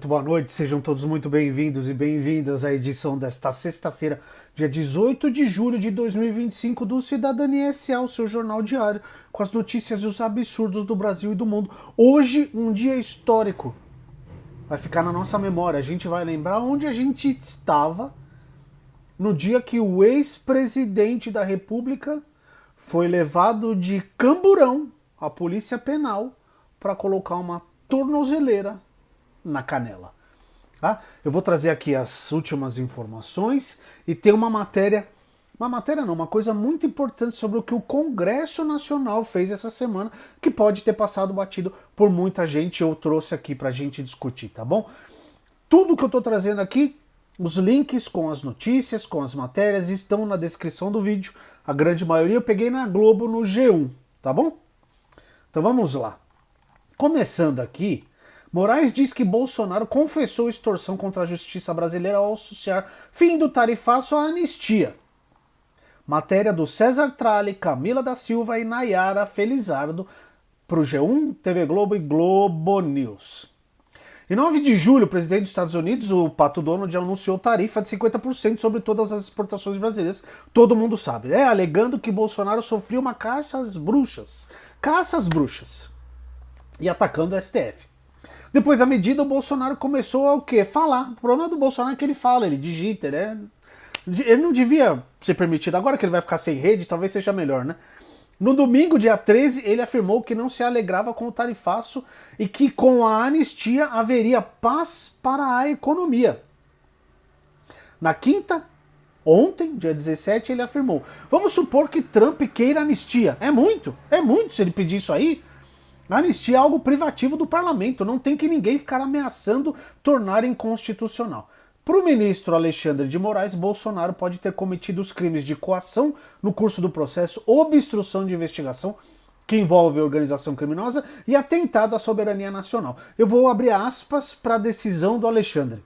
Muito boa noite, sejam todos muito bem-vindos e bem-vindas à edição desta sexta-feira, dia 18 de julho de 2025 do Cidadania S.A., o seu jornal diário, com as notícias e os absurdos do Brasil e do mundo. Hoje, um dia histórico. Vai ficar na nossa memória, a gente vai lembrar onde a gente estava no dia que o ex-presidente da República foi levado de Camburão à Polícia Penal para colocar uma tornozeleira na canela. Tá? Eu vou trazer aqui as últimas informações e tem uma coisa muito importante sobre o que o Congresso Nacional fez essa semana, que pode ter passado batido por muita gente. Eu trouxe aqui pra gente discutir, tá bom? Tudo que eu tô trazendo aqui, os links com as notícias, com as matérias, estão na descrição do vídeo. A grande maioria eu peguei na Globo, no G1, tá bom? Então vamos lá. Começando aqui, Moraes diz que Bolsonaro confessou extorsão contra a justiça brasileira ao associar fim do tarifaço à anistia. Matéria do César Tralli, Camila da Silva e Nayara Felizardo para o G1, TV Globo e Globo News. Em 9 de julho, o presidente dos Estados Unidos, o Pato Donald, anunciou tarifa de 50% sobre todas as exportações brasileiras. Todo mundo sabe, alegando que Bolsonaro sofreu uma caça às bruxas. E atacando o STF. Depois da medida, o Bolsonaro começou a o quê? Falar. O problema do Bolsonaro é que ele fala, ele digita, ele não devia ser permitido. Agora que ele vai ficar sem rede, talvez seja melhor, né? No domingo, dia 13, ele afirmou que não se alegrava com o tarifaço e que com a anistia haveria paz para a economia. Na quinta, ontem, dia 17, ele afirmou: vamos supor que Trump queira anistia. É muito se ele pedir isso aí. A anistia é algo privativo do parlamento, não tem que ninguém ficar ameaçando tornar inconstitucional. Para o ministro Alexandre de Moraes, Bolsonaro pode ter cometido os crimes de coação no curso do processo, obstrução de investigação, que envolve organização criminosa, e atentado à soberania nacional. Eu vou abrir aspas para a decisão do Alexandre.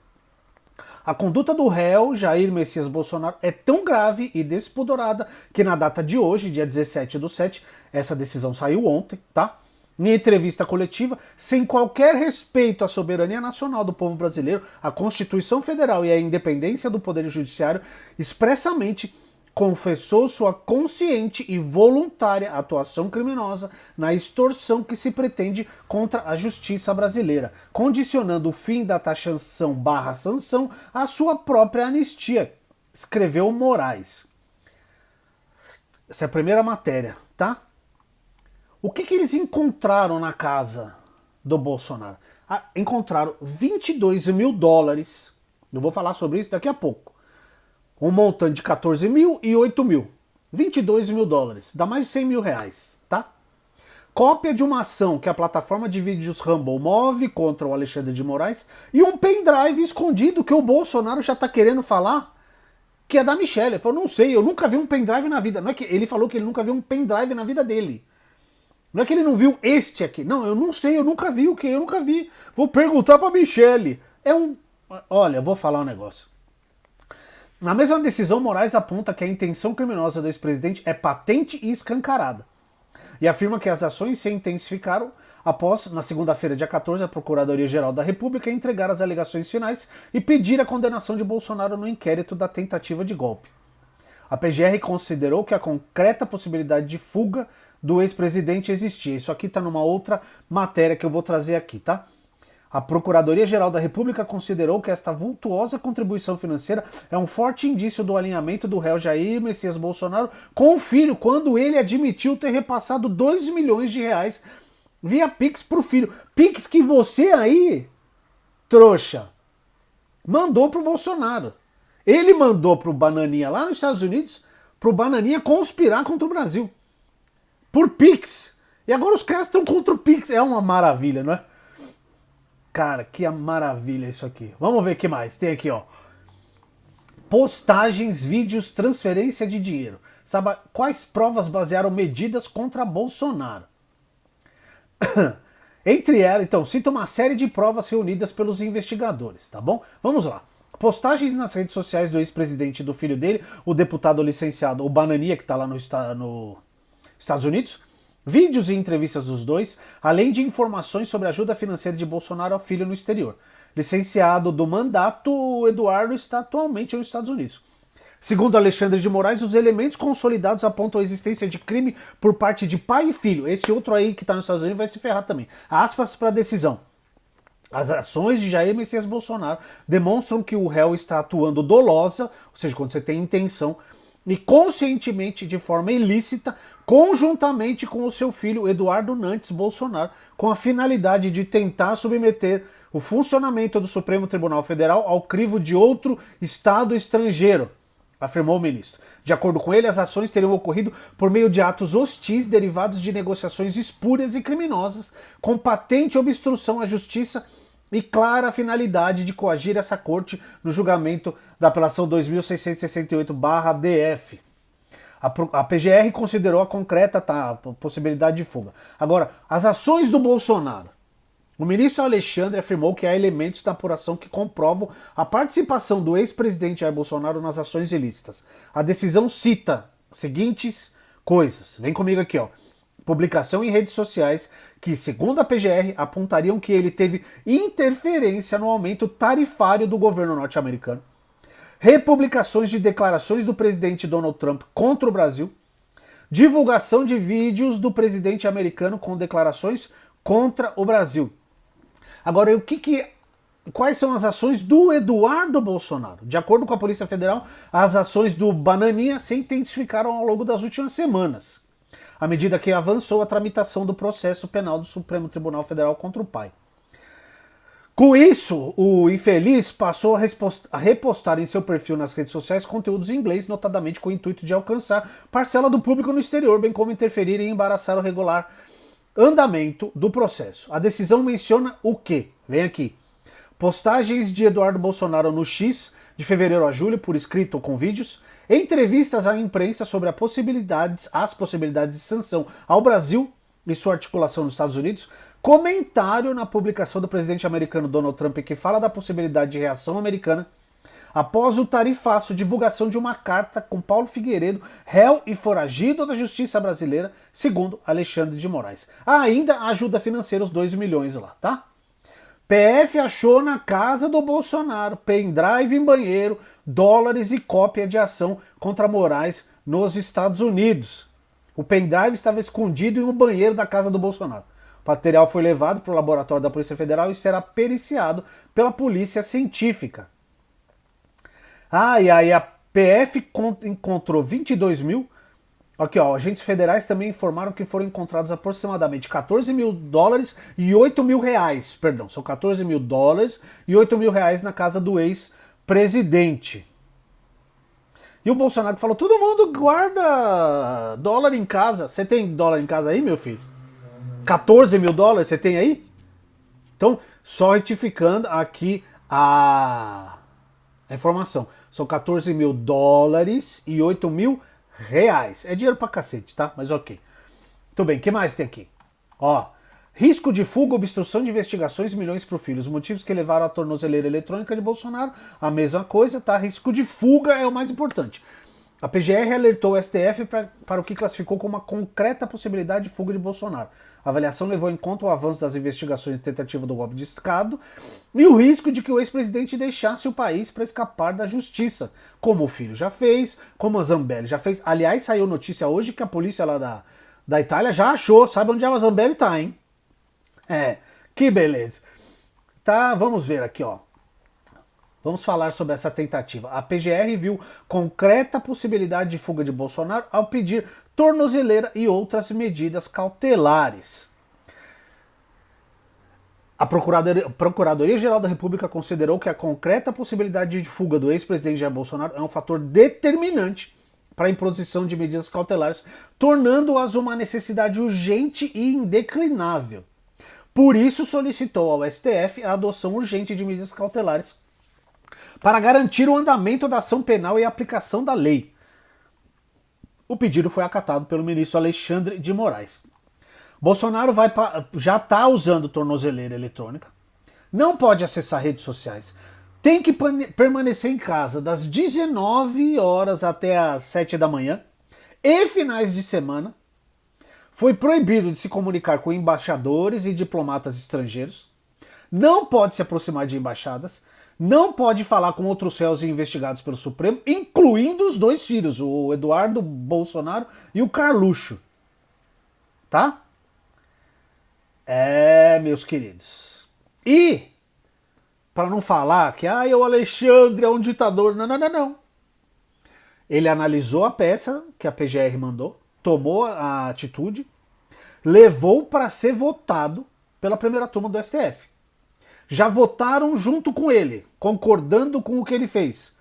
A conduta do réu, Jair Messias Bolsonaro, é tão grave e despudorada que na data de hoje, dia 17/7, essa decisão saiu ontem, tá? Em entrevista coletiva, sem qualquer respeito à soberania nacional do povo brasileiro, à Constituição Federal e à independência do Poder Judiciário, expressamente confessou sua consciente e voluntária atuação criminosa na extorsão que se pretende contra a justiça brasileira, condicionando o fim da taxação/sanção à sua própria anistia, escreveu Moraes. Essa é a primeira matéria, tá? O que eles encontraram na casa do Bolsonaro? Encontraram 22 mil dólares. Eu vou falar sobre isso daqui a pouco. Um montante de 14 mil e 8 mil. 22 mil dólares. Dá mais de 100 mil reais, tá? Cópia de uma ação que a plataforma de vídeos Rumble move contra o Alexandre de Moraes e um pendrive escondido que o Bolsonaro já tá querendo falar, que é da Michelle. Ele falou, não sei, eu nunca vi um pendrive na vida. Não é que ele falou que ele nunca viu um pendrive na vida dele. Não é que ele não viu este aqui. Não, eu não sei, eu nunca vi o que? Eu nunca vi. Vou perguntar pra Michelle. Olha, eu vou falar um negócio. Na mesma decisão, Moraes aponta que a intenção criminosa do ex-presidente é patente e escancarada. E afirma que as ações se intensificaram após, na segunda-feira, dia 14, a Procuradoria-Geral da República entregar as alegações finais e pedir a condenação de Bolsonaro no inquérito da tentativa de golpe. A PGR considerou que a concreta possibilidade de fuga do ex-presidente existia. Isso aqui está numa outra matéria que eu vou trazer aqui, tá? A Procuradoria-Geral da República considerou que esta vultuosa contribuição financeira é um forte indício do alinhamento do réu Jair Messias Bolsonaro com o filho, quando ele admitiu ter repassado 2 milhões de reais via Pix pro filho. Pix que você aí, trouxa, mandou pro Bolsonaro. Ele mandou pro Bananinha lá nos Estados Unidos, pro Bananinha conspirar contra o Brasil. Por Pix. E agora os caras estão contra o Pix. É uma maravilha, não é? Cara, que maravilha isso aqui. Vamos ver o que mais. Tem aqui, ó. Postagens, vídeos, transferência de dinheiro. Sabe quais provas basearam medidas contra Bolsonaro? Entre elas, então, cita uma série de provas reunidas pelos investigadores, tá bom? Vamos lá. Postagens nas redes sociais do ex-presidente e do filho dele, o deputado licenciado, o Bananinha, que está lá no Estados Unidos, vídeos e entrevistas dos dois, além de informações sobre a ajuda financeira de Bolsonaro ao filho no exterior. licenciado do mandato, o Eduardo está atualmente nos Estados Unidos. Segundo Alexandre de Moraes, os elementos consolidados apontam a existência de crime por parte de pai e filho. Esse outro aí que está nos Estados Unidos vai se ferrar também. Aspas para a decisão. As ações de Jair Messias Bolsonaro demonstram que o réu está atuando dolosa, ou seja, quando você tem intenção, e conscientemente de forma ilícita, conjuntamente com o seu filho Eduardo Nantes Bolsonaro, com a finalidade de tentar submeter o funcionamento do Supremo Tribunal Federal ao crivo de outro Estado estrangeiro, afirmou o ministro. De acordo com ele, as ações teriam ocorrido por meio de atos hostis derivados de negociações espúrias e criminosas, com patente obstrução à justiça e clara finalidade de coagir essa corte no julgamento da apelação 2668/DF. A PGR considerou a concreta possibilidade de fuga. Agora, as ações do Bolsonaro. O ministro Alexandre afirmou que há elementos da apuração que comprovam a participação do ex-presidente Jair Bolsonaro nas ações ilícitas. A decisão cita as seguintes coisas. Vem comigo aqui, ó. Publicação em redes sociais que, segundo a PGR, apontariam que ele teve interferência no aumento tarifário do governo norte-americano. Republicações de declarações do presidente Donald Trump contra o Brasil. Divulgação de vídeos do presidente americano com declarações contra o Brasil. Agora, quais são as ações do Eduardo Bolsonaro? De acordo com a Polícia Federal, as ações do Bananinha se intensificaram ao longo das últimas semanas, à medida que avançou a tramitação do processo penal do Supremo Tribunal Federal contra o pai. Com isso, o infeliz passou a repostar em seu perfil nas redes sociais conteúdos em inglês, notadamente com o intuito de alcançar parcela do público no exterior, bem como interferir e embaraçar o regular andamento do processo. A decisão menciona o quê? Vem aqui. Postagens de Eduardo Bolsonaro no X, de fevereiro a julho, por escrito ou com vídeos, entrevistas à imprensa sobre as possibilidades de sanção ao Brasil e sua articulação nos Estados Unidos, comentário na publicação do presidente americano Donald Trump que fala da possibilidade de reação americana após o tarifaço, divulgação de uma carta com Paulo Figueiredo, réu e foragido da justiça brasileira, segundo Alexandre de Moraes. Ainda ajuda financeira, os 2 milhões lá, tá? PF achou na casa do Bolsonaro pendrive em banheiro, dólares e cópia de ação contra Moraes nos Estados Unidos. O pendrive estava escondido em um banheiro da casa do Bolsonaro. O material foi levado para o laboratório da Polícia Federal e será periciado pela Polícia Científica. E aí a PF encontrou 22 mil. Aqui, ó, agentes federais também informaram que foram encontrados aproximadamente 14 mil dólares e 8 mil reais. Perdão, são 14 mil dólares e 8 mil reais na casa do ex-presidente. E o Bolsonaro falou, todo mundo guarda dólar em casa. Você tem dólar em casa aí, meu filho? 14 mil dólares você tem aí? Então, só retificando aqui a informação. São 14 mil dólares e 8 mil reais. É dinheiro pra cacete, tá? Mas ok. Muito bem, o que mais tem aqui? Ó, risco de fuga, obstrução de investigações, milhões pro filho. Os motivos que levaram à tornozeleira eletrônica de Bolsonaro, a mesma coisa, tá? Risco de fuga é o mais importante. A PGR alertou o STF para o que classificou como uma concreta possibilidade de fuga de Bolsonaro. A avaliação levou em conta o avanço das investigações de tentativa do golpe de Estado e o risco de que o ex-presidente deixasse o país para escapar da justiça, como o filho já fez, como a Zambelli já fez. Aliás, saiu notícia hoje que a polícia lá da Itália já achou, sabe onde a Zambelli tá, hein? Que beleza. Tá, vamos ver aqui, ó. Vamos falar sobre essa tentativa. A PGR viu concreta possibilidade de fuga de Bolsonaro ao pedir tornozeleira e outras medidas cautelares. A Procuradoria-Geral da República considerou que a concreta possibilidade de fuga do ex-presidente Jair Bolsonaro é um fator determinante para a imposição de medidas cautelares, tornando-as uma necessidade urgente e indeclinável. Por isso, solicitou ao STF a adoção urgente de medidas cautelares para garantir o andamento da ação penal e a aplicação da lei. O pedido foi acatado pelo ministro Alexandre de Moraes. Bolsonaro já está usando tornozeleira eletrônica, não pode acessar redes sociais, tem que permanecer em casa das 19 horas até as 7 da manhã e finais de semana. Foi proibido de se comunicar com embaixadores e diplomatas estrangeiros. não pode se aproximar de embaixadas, não pode falar com outros réus investigados pelo Supremo, incluindo os dois filhos, o Eduardo Bolsonaro e o Carluxo. Tá? Meus queridos. E, para não falar que o Alexandre é um ditador, não. Ele analisou a peça que a PGR mandou, tomou a atitude, levou para ser votado pela primeira turma do STF. Já votaram junto com ele, concordando com o que ele fez.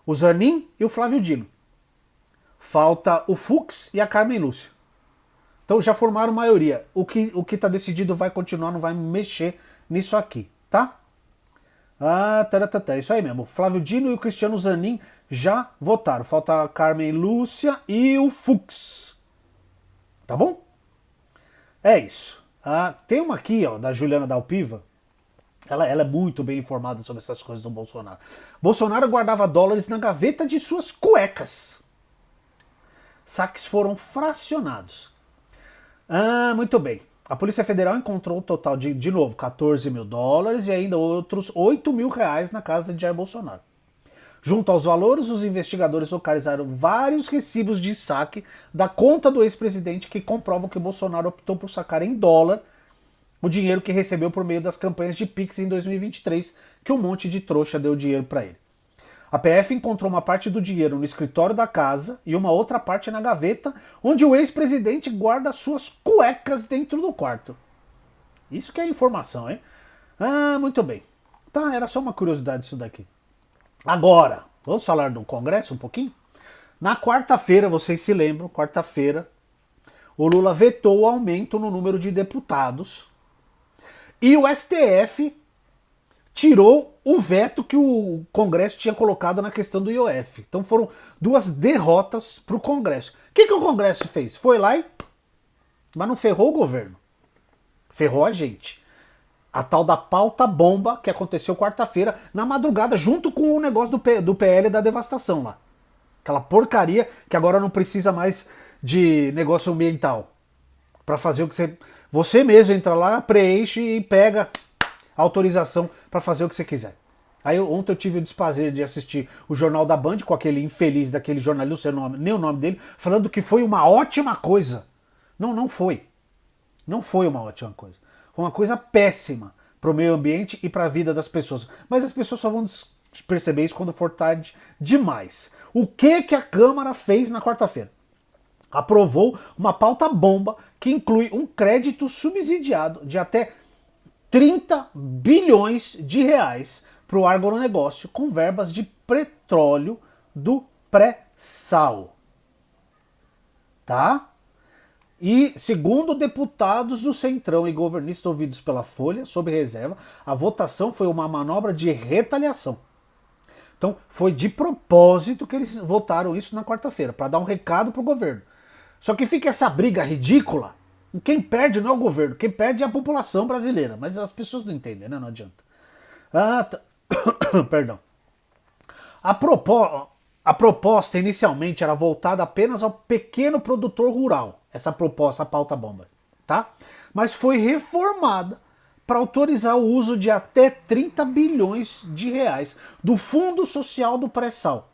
O Zanin e o Flávio Dino. Falta o Fux e a Carmen Lúcia. Então já formaram maioria. O que tá decidido vai continuar, não vai mexer nisso aqui, tá? É isso aí mesmo. O Flávio Dino e o Cristiano Zanin já votaram. Falta a Carmen Lúcia e o Fux. Tá bom? É isso. Tem uma aqui, ó, da Juliana Dalpiva. Ela é muito bem informada sobre essas coisas do Bolsonaro. Bolsonaro guardava dólares na gaveta de suas cuecas. Saques foram fracionados. Muito bem. A Polícia Federal encontrou um total de novo, 14 mil dólares e ainda outros 8 mil reais na casa de Jair Bolsonaro. Junto aos valores, os investigadores localizaram vários recibos de saque da conta do ex-presidente que comprovam que Bolsonaro optou por sacar em dólar o dinheiro que recebeu por meio das campanhas de Pix em 2023, que um monte de trouxa deu dinheiro para ele. A PF encontrou uma parte do dinheiro no escritório da casa e uma outra parte na gaveta, onde o ex-presidente guarda suas cuecas dentro do quarto. Isso que é informação, hein? Muito bem. Tá, era só uma curiosidade isso daqui. Agora, vamos falar do Congresso um pouquinho? Na quarta-feira, vocês se lembram, quarta-feira, o Lula vetou o aumento no número de deputados e o STF tirou o veto que o Congresso tinha colocado na questão do IOF. Então foram duas derrotas para o Congresso. O que o Congresso fez? Foi lá mas não ferrou o governo. Ferrou a gente. A tal da pauta bomba que aconteceu quarta-feira, na madrugada, junto com o negócio do PL da devastação lá. Aquela porcaria que agora não precisa mais de negócio ambiental. Para fazer o que você mesmo entra lá, preenche e pega autorização para fazer o que você quiser. Aí ontem eu tive o desprazer de assistir o Jornal da Band com aquele infeliz daquele jornalista, nem o nome dele, falando que foi uma ótima coisa. Não foi. Não foi uma ótima coisa. Foi uma coisa péssima para o meio ambiente e para a vida das pessoas. Mas as pessoas só vão perceber isso quando for tarde demais. O que a Câmara fez na quarta-feira? Aprovou uma pauta bomba que inclui um crédito subsidiado de até 30 bilhões de reais para o agronegócio com verbas de petróleo do pré-sal. Tá? E, segundo deputados do Centrão e governistas ouvidos pela Folha, sob reserva, a votação foi uma manobra de retaliação. Então, foi de propósito que eles votaram isso na quarta-feira, para dar um recado para o governo. Só que fica essa briga ridícula. Quem perde não é o governo, quem perde é a população brasileira. Mas as pessoas não entendem, né? Não adianta. Perdão. A proposta inicialmente era voltada apenas ao pequeno produtor rural. Essa proposta, a pauta bomba. Tá? Mas foi reformada para autorizar o uso de até 30 bilhões de reais do Fundo Social do Pré-Sal.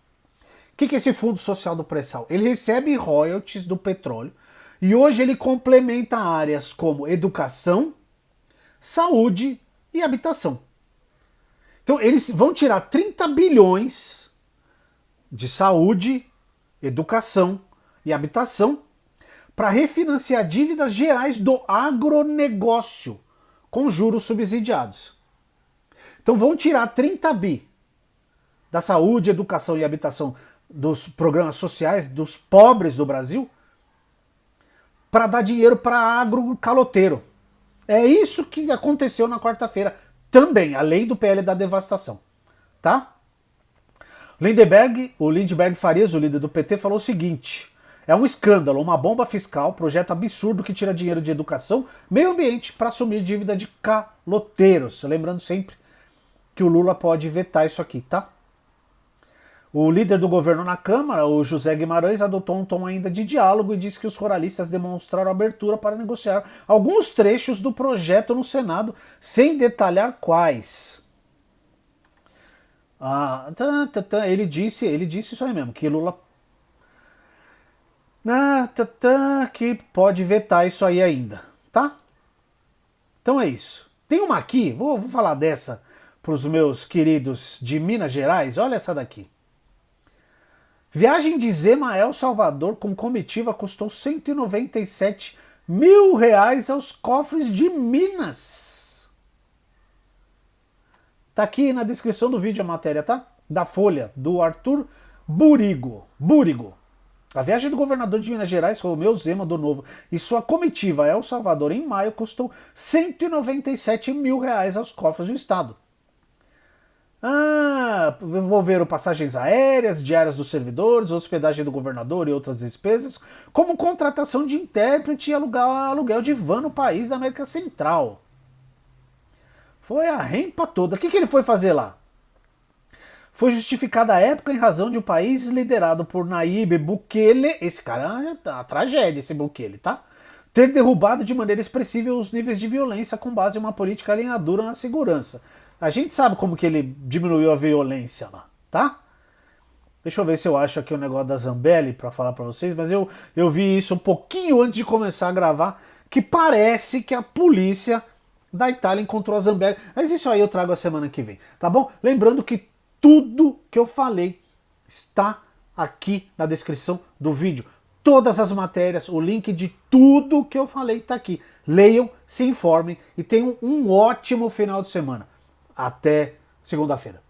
O que é esse Fundo Social do Pré-Sal? Ele recebe royalties do petróleo e hoje ele complementa áreas como educação, saúde e habitação. Então eles vão tirar 30 bilhões de saúde, educação e habitação para refinanciar dívidas gerais do agronegócio com juros subsidiados. Então vão tirar 30 bi da saúde, educação e habitação dos programas sociais dos pobres do Brasil para dar dinheiro para agro caloteiro. É isso que aconteceu na quarta-feira também, além do PL da devastação. Tá? O Lindbergh Farias, o líder do PT, falou o seguinte: é um escândalo, uma bomba fiscal, projeto absurdo que tira dinheiro de educação, meio ambiente, para assumir dívida de caloteiros. Lembrando sempre que o Lula pode vetar isso aqui, tá? O líder do governo na Câmara, o José Guimarães, adotou um tom ainda de diálogo e disse que os ruralistas demonstraram abertura para negociar alguns trechos do projeto no Senado, sem detalhar quais. Ele disse isso aí mesmo, que Lula que pode vetar isso aí ainda, tá? Então é isso. Tem uma aqui, vou falar dessa para os meus queridos de Minas Gerais, olha essa daqui. Viagem de Zema a El Salvador com comitiva custou R$ 197 mil aos cofres de Minas. Tá aqui na descrição do vídeo a matéria, tá? Da Folha, do Arthur Burigo. A viagem do governador de Minas Gerais, Romeu Zema do Novo, e sua comitiva a El Salvador em maio custou R$ 197 mil aos cofres do estado. Envolveram passagens aéreas, diárias dos servidores, hospedagem do governador e outras despesas, como contratação de intérprete e aluguel de van no país da América Central. Foi a rempa toda. O que ele foi fazer lá? Foi justificada a época em razão de um país liderado por Nayib Bukele, esse cara é uma tragédia, esse Bukele, tá? Ter derrubado de maneira expressiva os níveis de violência com base em uma política alinhadora na segurança. A gente sabe como que ele diminuiu a violência lá, tá? Deixa eu ver se eu acho aqui o negócio da Zambelli para falar para vocês, mas eu vi isso um pouquinho antes de começar a gravar, que parece que a polícia da Itália encontrou a Zambelli. Mas isso aí eu trago a semana que vem, tá bom? Lembrando que tudo que eu falei está aqui na descrição do vídeo. Todas as matérias, o link de tudo que eu falei está aqui. Leiam, se informem e tenham um ótimo final de semana. Até segunda-feira.